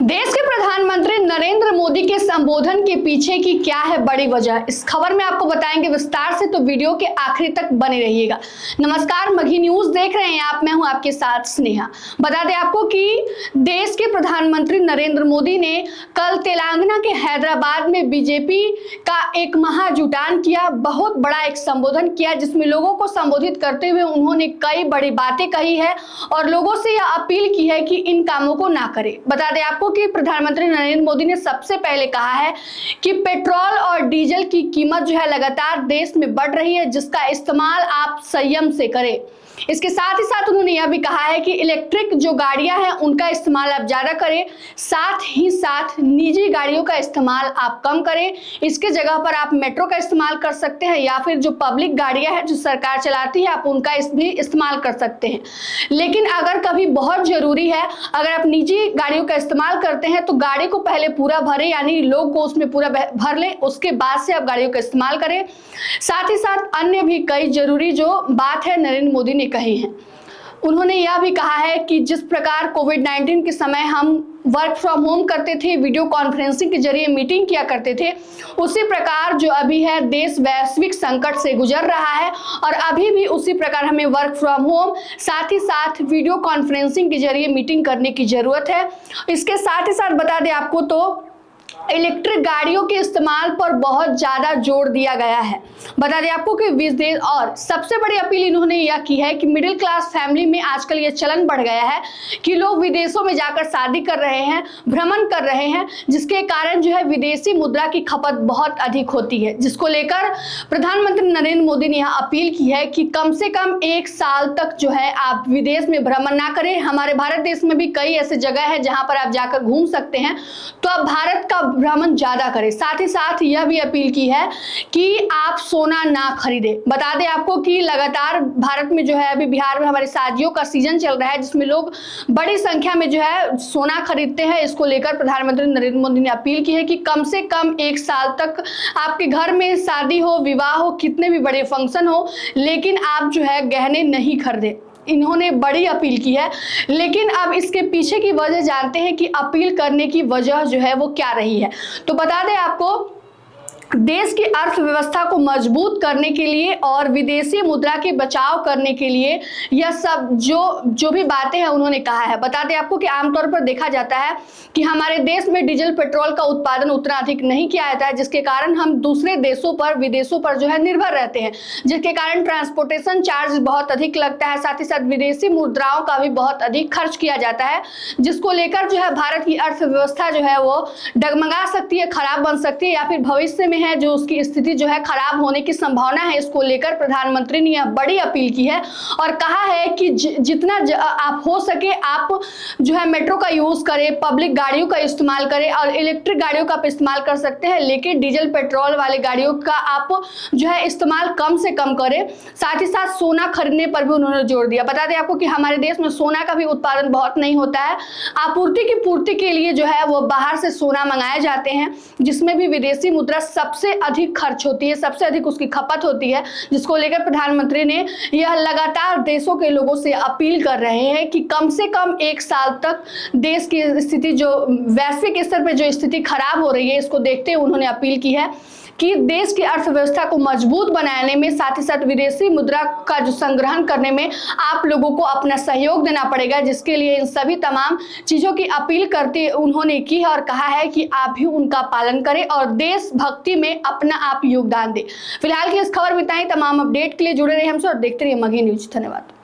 देश के प्रधानमंत्री नरेंद्र मोदी के संबोधन के पीछे की क्या है बड़ी वजह, इस खबर में आपको बताएंगे विस्तार से, तो वीडियो के आखिरी तक बने रहिएगा। नमस्कार, मघी न्यूज देख रहे हैं आप, मैं हूं आपके साथ स्नेहा। बता दें आपको कि देश के प्रधानमंत्री नरेंद्र मोदी ने कल तेलंगाना के हैदराबाद में बीजेपी का एक महाजुटान किया, बहुत बड़ा एक संबोधन किया, जिसमें लोगों को संबोधित करते हुए उन्होंने कई बड़ी बातें कही है और लोगों से यह अपील की है कि इन कामों को ना करें। बता दें आपको कि प्रधानमंत्री नरेंद्र मोदी ने सबसे पहले कहा है कि पेट्रोल और डीजल की कीमत जो है लगातार देश में बढ़ रही है, जिसका इस्तेमाल आप संयम से करें। इसके साथ ही साथ उन्होंने यह भी कहा है कि इलेक्ट्रिक जो गाड़ियां हैं उनका इस्तेमाल आप ज्यादा करें, साथ ही साथ निजी गाड़ियों का इस्तेमाल आप कम करें। इसके जगह पर आप मेट्रो का इस्तेमाल कर सकते हैं या फिर जो पब्लिक गाड़ियां हैं जो सरकार चलाती है आप उनका भी इस्तेमाल कर सकते हैं। लेकिन अगर कभी बहुत जरूरी है, अगर आप निजी गाड़ियों का इस्तेमाल करते हैं तो गाड़ी को पहले पूरा भरें, यानी लोग को उसमें पूरा भर लें, उसके बाद से आप गाड़ियों का इस्तेमाल करें। साथ ही साथ अन्य भी कई जरूरी जो बात है नरेंद्र मोदी ने कही है। उन्होंने यह भी कहा है कि जिस प्रकार कोविड-19 के समय हम वर्क फ्रॉम होम करते थे, वीडियो कॉन्फ्रेंसिंग के जरिए मीटिंग किया करते थे, उसी प्रकार जो अभी है देश वैश्विक संकट से गुजर रहा है और अभी भी उसी प्रकार हमें वर्क फ्रॉम होम साथ ही साथ वीडियो कॉन्फ्रेंसिंग के जरिए मीटिंग करने की जरूरत है। इसके साथ ही साथ बता दें आपको तो इलेक्ट्रिक गाड़ियों के इस्तेमाल पर बहुत ज्यादा जोर दिया गया है। बता दें आपको कि विदेश और सबसे बड़ी अपील इन्होंने यह की है कि मिडिल क्लास फैमिली में आजकल ये चलन बढ़ गया है कि लोग विदेशों में जाकर शादी कर रहे हैं, भ्रमण कर रहे हैं, जिसके कारण जो है विदेशी मुद्रा की खपत बहुत अधिक होती है, जिसको लेकर प्रधानमंत्री नरेंद्र मोदी ने यह अपील की है कि कम से कम 1 साल तक जो है आप विदेश में भ्रमण ना करें। हमारे भारत देश में भी कई ऐसे जगह है जहां पर आप जाकर घूम सकते हैं, तो आप भारत का भ्रमण ज्यादा करें। साथ ही साथ यह भी अपील की है कि आप सोना ना खरीदें। बता दें आपको कि लगातार भारत में जो है अभी बिहार में हमारे शादियों का सीजन चल रहा है, जिसमें लोग बड़ी संख्या में जो है सोना खरीदते हैं। इसको लेकर प्रधानमंत्री नरेंद्र मोदी ने अपील की है कि कम से कम 1 साल तक आपके घर में शादी हो, विवाह हो, कितने भी बड़े फंक्शन हो, लेकिन आप जो है गहने नहीं खरीदें। इन्होंने बड़ी अपील की है। लेकिन अब इसके पीछे की वजह जानते हैं कि अपील करने की वजह जो है वो क्या रही है। तो बता दें आपको, देश की अर्थव्यवस्था को मजबूत करने के लिए और विदेशी मुद्रा के बचाव करने के लिए यह सब जो भी बातें हैं उन्होंने कहा है। बता दें आपको कि आमतौर पर देखा जाता है कि हमारे देश में डीजल पेट्रोल का उत्पादन उतना अधिक नहीं किया जाता है, जिसके कारण हम दूसरे देशों पर, विदेशों पर जो है निर्भर रहते हैं, जिसके कारण ट्रांसपोर्टेशन चार्ज बहुत अधिक लगता है। साथ ही साथ विदेशी मुद्राओं का भी बहुत अधिक खर्च किया जाता है, जिसको लेकर जो है भारत की अर्थव्यवस्था जो है वो डगमगा सकती है, खराब बन सकती है, या फिर भविष्य में है जो उसकी स्थिति जो है खराब होने की संभावना है। इसको लेकर प्रधानमंत्री ने यह बड़ी अपील की है और कहा है कि जितना आप हो सके आप जो है मेट्रो का यूज करें, पब्लिक गाड़ियों का इस्तेमाल करें और इलेक्ट्रिक गाड़ियों का इस्तेमाल कर सकते हैं, लेकिन डीजल पेट्रोल वाले गाड़ियों का आप जो है इस्तेमाल कम से कम करें। साथ ही साथ सोना खरीदने पर भी उन्होंने जोर दिया। बता दें आपको कि हमारे देश में सोना का भी उत्पादन बहुत नहीं होता है। आपूर्ति की पूर्ति के लिए जो है वो बाहर से सोना मंगाए जाते हैं, जिसमें भी विदेशी मुद्रा सबसे अधिक खर्च होती है, सबसे अधिक उसकी खपत होती है, जिसको लेकर प्रधानमंत्री ने यह लगातार देशों के लोगों से अपील कर रहे हैं कि कम से कम 1 साल तक देश की स्थिति, जो वैश्विक स्तर पर जो स्थिति खराब हो रही है, इसको देखते हुए उन्होंने अपील की है कि देश की अर्थव्यवस्था को मजबूत बनाने में, साथ ही साथ विदेशी मुद्रा का जो संग्रहण करने में आप लोगों को अपना सहयोग देना पड़ेगा, जिसके लिए इन सभी तमाम चीजों की अपील करते उन्होंने की है और कहा है कि आप भी उनका पालन करें और देशभक्ति में अपना आप योगदान दें। फिलहाल की इस खबर में इतना ही। तमाम अपडेट के लिए जुड़े रहे हमसे और देखते रहिए मघी न्यूज। धन्यवाद।